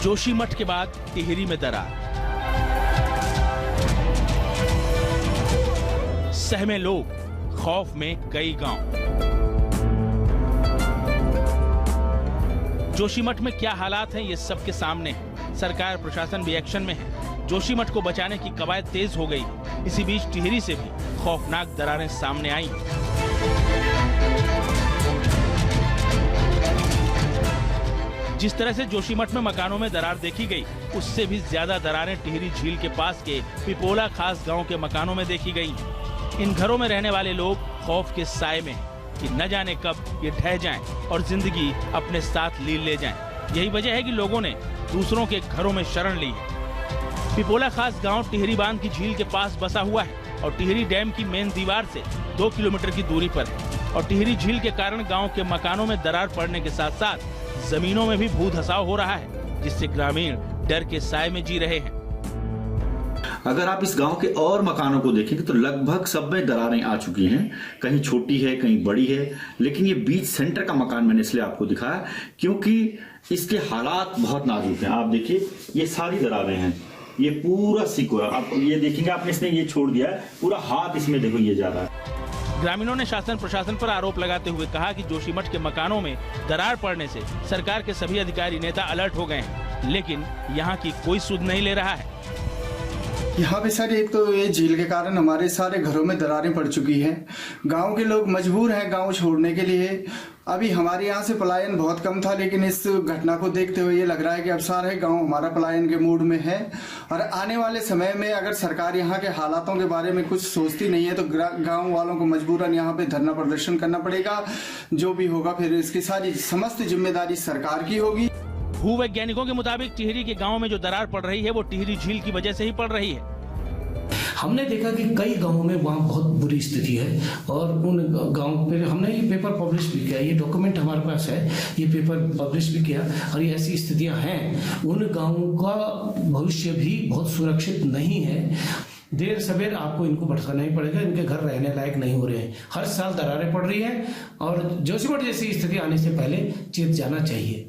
जोशीमठ के बाद टिहरी में दरार, सहमे लोग, खौफ में कई गांव। जोशीमठ में क्या हालात हैं ये सबके सामने है। सरकार प्रशासन भी एक्शन में है। जोशीमठ को बचाने की कवायद तेज हो गई। इसी बीच टिहरी से भी खौफनाक दरारें सामने आई। जिस तरह से जोशीमठ में मकानों में दरार देखी गई, उससे भी ज्यादा दरारें टिहरी झील के पास के पिपोला खास गांव के मकानों में देखी गई। इन घरों में रहने वाले लोग खौफ के साए में हैं कि न जाने कब ये ढह जाएं और जिंदगी अपने साथ लील ले जाएं। यही वजह है कि लोगों ने दूसरों के घरों में शरण ली है। पिपोला खास गांव टिहरी बांध की झील के पास बसा हुआ है और टिहरी डैम की मेन दीवार से 2 किलोमीटर की दूरी पर है। और टिहरी झील के कारण गांव के मकानों में दरार पड़ने के साथ साथ जमीनों में भी भू धसाव हो रहा है, जिससे ग्रामीण डर के साए में जी रहे हैं। अगर आप इस गांव के और मकानों को देखेंगे तो लगभग सब में दरारें आ चुकी हैं। कहीं छोटी है, कहीं बड़ी है, लेकिन ये बीच सेंटर का मकान मैंने इसलिए आपको दिखाया क्योंकि इसके हालात बहुत नाजुक हैं। आप देखिए, ये सारी दरारें हैं, ये पूरा सिकुड़ा। आप ये देखेंगे, आपने इसने ये छोड़ दिया है, पूरा हाथ इसमें देखो ये जा रहा है। ग्रामीणों ने शासन प्रशासन पर आरोप लगाते हुए कहा कि जोशीमठ के मकानों में दरार पड़ने से सरकार के सभी अधिकारी नेता अलर्ट हो गए हैं, लेकिन यहाँ की कोई सुध नहीं ले रहा है। यहाँ पे सर, एक तो ये झील के कारण हमारे सारे घरों में दरारें पड़ चुकी हैं। गांव के लोग मजबूर हैं गांव छोड़ने के लिए। अभी हमारे यहाँ से पलायन बहुत कम था, लेकिन इस घटना को देखते हुए ये लग रहा है कि अब सारे गांव हमारा पलायन के मूड में है। और आने वाले समय में अगर सरकार यहाँ के हालातों के बारे में कुछ सोचती नहीं है तो गांव वालों को मजबूरन यहाँ पे धरना प्रदर्शन करना पड़ेगा। जो भी होगा फिर इसकी सारी समस्त जिम्मेदारी सरकार की होगी। भूवैज्ञानिकों के मुताबिक टिहरी के गांव में जो दरार पड़ रही है वो टिहरी झील की वजह से ही पड़ रही है। हमने देखा कि कई गांवों में वहाँ बहुत बुरी स्थिति है और उन गांव पे हमने ये पेपर पब्लिश भी किया, ये डॉक्यूमेंट हमारे पास है, ये पेपर पब्लिश भी किया और ये ऐसी स्थितियां हैं। उन गांवों का भविष्य भी बहुत सुरक्षित नहीं है। देर सवेर आपको इनको भटकाना ही पड़ेगा, इनके घर रहने लायक नहीं हो रहे हैं। हर साल दरारें पड़ रही है और जोशीमठ जैसी स्थिति आने से पहले चेत जाना चाहिए।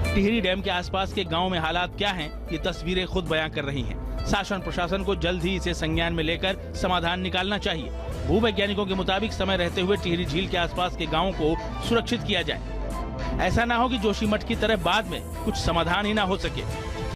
टिहरी डैम के आसपास के गांव में हालात क्या हैं, ये तस्वीरें खुद बयां कर रही हैं। शासन प्रशासन को जल्द ही इसे संज्ञान में लेकर समाधान निकालना चाहिए। भूवैज्ञानिकों के मुताबिक समय रहते हुए टिहरी झील के आसपास के गांवों को सुरक्षित किया जाए। ऐसा ना हो कि जोशीमठ की तरह बाद में कुछ समाधान ही ना हो सके।